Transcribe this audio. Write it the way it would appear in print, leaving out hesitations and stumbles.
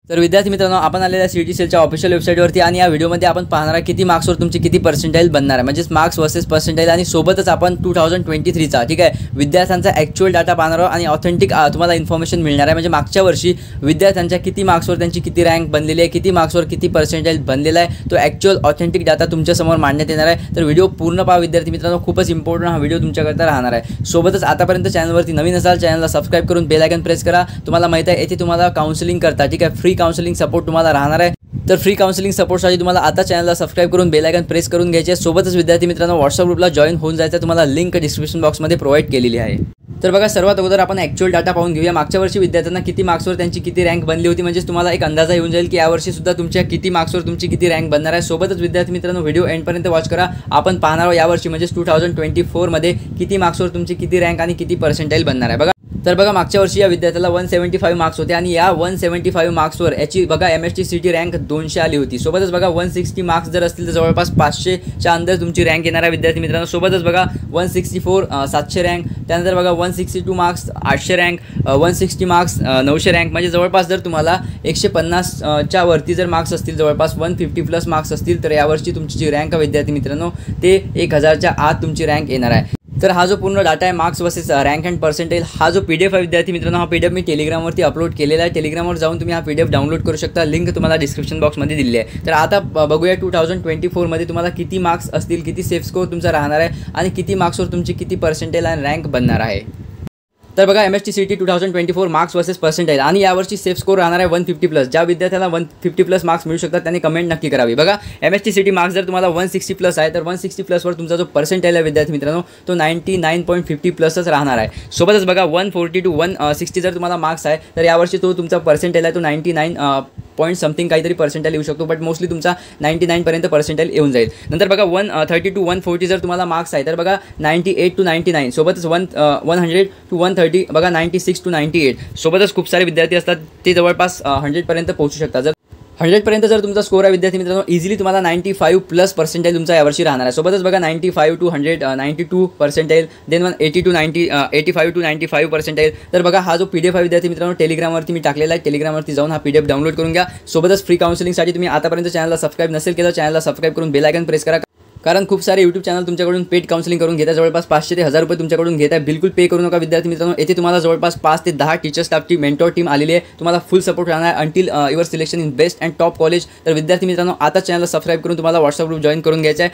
तर विद्यार्थी मित्रांनो, आपण आलेल्या सीईटी सेलच्या ऑफिशियल वेबसाईटवरती आणि या व्हिडिओमध्ये आपण पाहणार किती मार्क्सवर तुमची किती पर्सेंटाइल बनणार आहे, म्हणजेच मार्क्स वर्सेस पर्सेंटाइल आणि सोबतच आपण 2023चा ठीक आहे विद्यार्थ्यांचा ॲक्च्युअल डाटा पाहणार आहोत आणि ऑथेंटिक तुम्हाला इन्फॉर्मेशन मिळणार आहे। म्हणजे मागच्या वर्षी विद्यार्थ्यांच्या किती मार्क्सवर त्यांची किती रँक बनलेली आहे, किती मार्क्सवर किती पर्सेंटाइल बनलेला आहे, तो ॲक्च्युअल ऑथेंटिक डाटा तुमच्यासमोर मांडण्यात येणार आहे। तर व्हिडिओ पूर्ण पहा विद्यार्थी मित्रांनो, खूपच इम्पॉर्टंट हा व्हिडिओ तुमच्याकरता राहणार आहे। सोबतच आतापर्यंत चॅनलवरती नवीन असाल चॅनलला सबस्क्राइब करून बेल आयकॉन प्रेस करा। तुम्हाला माहिती आहे येथे तुम्हाला काउन्सिलिंग करता ठीक आहे फ्री काउन्सिलिंग सपोर्ट तुम्हाला राहणार आहे। तर फ्री काउन्सिलिंग सपोर्टसाठी तुम्हाला आता चॅनलला सबस्क्राइब करून बेल आयकॉन प्रेस करून घ्यायचे। सोबतच विद्यार्थी मित्रांनो, व्हॉट्सअप ग्रुपला जॉईन होऊन जायचं, तुम्हाला लिंक डिस्क्रिप्शन बॉक्समध्ये प्रोव्हाइड केलेली आहे। तर बघा, सर्वात अगोदर आपण ॲक्च्युअल डाटा पाहून घेऊया। मागच्या वर्षी विद्यार्थ्यांना किती मार्क्सवर त्यांची किती रँक बनली होती, म्हणजे तुम्हाला एक अंदाजा येऊन जाईल की यावर्षी सुद्धा तुमच्या किती मार्क्सवर तुमची किती रँक बनणार आहे। सोबतच विद्यार्थी मित्रांनो, व्हिडिओ एंडपर्यंत वॉच करा। आपण पाहणार आहोत यावर्षी म्हणजेच 2024 मध्ये किती मार्क्सवर तुमची किती रँक आणि किती पर्सेंटाइल बनणार आहे। तर बघा, मागच्या वर्षी या विद्यार्थ्याला 175 मार्क्स होते आणि या 175 मार्क्सवर याची बघा MST CT रँक 200 आली होती। सोबतच बघा 160 मार्क्स जर असतील तर जवळपास 500च्या अंदर तुमची रँक येणार आहे विद्यार्थी मित्रांनो। सोबतच बघा 164 700 रँक, त्यानंतर बघा 162 मार्क्स 800 रँक, 160 मार्क्स 900 रँक, म्हणजे जवळपास जर तुम्हाला 150च्या वरती जर मार्क्स असतील, जवळपास 150 प्लस मार्क्स असतील, तर यावर्षी तुमची जी रँक विद्यार्थी मित्रांनो ते 1000च्या आत तुमची रँक येणार आहे। तर हा जो पूर्ण डाटा आहे marks versus rank and percentile, हा जो PDF आहे विद्यार्थी मित्रांनो, हा PDF मी टेलिग्रामवरती अपलोड केलेला आहे। टेलिग्रामवर जाऊन तुम्ही हा PDF डाउनलोड करू शकता, लिंक तुम्हाला डिस्क्रिप्शन बॉक्समध्ये दिली आहे। तर आता बघूया 2024 मध्ये तुम्हाला किती मार्क्स असतील, किती सेफ स्कोर तुमचा राहणार आहे आणि किती मार्क्सवर तुमची किती पर्सेंटाइल आणि रँक बनणार आहे। तर बघा, MST CT 2024 marks versus percentile आणि यावर्षी सेफ स्कोर राहणार आहे 150 प्लस। ज्या विद्यार्थ्याला 150 प्लस मार्क्स मिळू शकतात त्यांनी कमेंट नक्की करावी। बघा, MST CT मार्क्स जर तुम्हाला 160 प्लस आहे तर 160 प्लसवर तुमचा जो पर्सेंटाइल आहे विद्यार्थी मित्रांनो तो 99.50 प्लसच राहणार आहे। सोबतच बघा 140 to 160 जर तुम्हाला मार्क्स आहे तर यावर्षी तो तुमचा पर्सेंटाइल आहे तो 99 पॉईंट समथिंग काहीतरी पर्सेंटाइल येऊ शकतो, बट मोस्टली तुमचा 99 पर्यंत पर्सेंटाइल येऊन जाईल। नंतर बघा 130 to 140 जर तुम्हाला मार्क्स आहे तर बघा 98 to 99, सोबतच 100 to 130 बघा 96 to 98, सोबतच खूप सारे विद्यार्थी असतात ते जवळपास 100 पर्यंत पोहोचू शकतात। जर 100 पर्यंत जर तुमचा स्कोर आहे विद्यार्थी मित्रांनो, इझिली तुम्हाला 95 प्लस पर्सेंटाइल तुमचा यावर्षी राहणार आहे। सोबतच बघा 95 to 100 92 percentile, then 80 to 90 85 to 95 percentile. तर बघा, हा जो PDF आहे विद्यार्थी मित्रांनो टेलिग्रामवरती मी टाकलेला आहे, टेलिग्रामवरती जाऊन हा PDF डाउनलोड करून घ्या। सोबतच फ्री काउन्सिलिंगसाठी तुम्ही आतापर्यंत चॅनलला सबस्क्राइब नसेल केलं, चॅनलला सबस्क्राइब करून बेल आयकॉन प्रेस करा, कारण खूप सारे YouTube चॅनल तुमच्याकडून पेड काउन्सिलिंग करून घेतात, जवळपास 500 ते 1000 रुपये तुमच्याकडून घेत आहे। बिलकुल पे करू नका विद्यार्थी मित्रांनो, येथे तुम्हाला जवळपास 5 ते 10 टीचर स्टाफची मेंटॉर टीम आलेली आहे, तुम्हाला फुल सपोर्ट राहणार आहे until your selection in best and top college. तर विद्यार्थी मित्रांनो, आता चॅनलला सबस्क्राइब करून तुम्हाला व्हॉट्सअप ग्रुप जॉईन करून घ्यायचा आहे।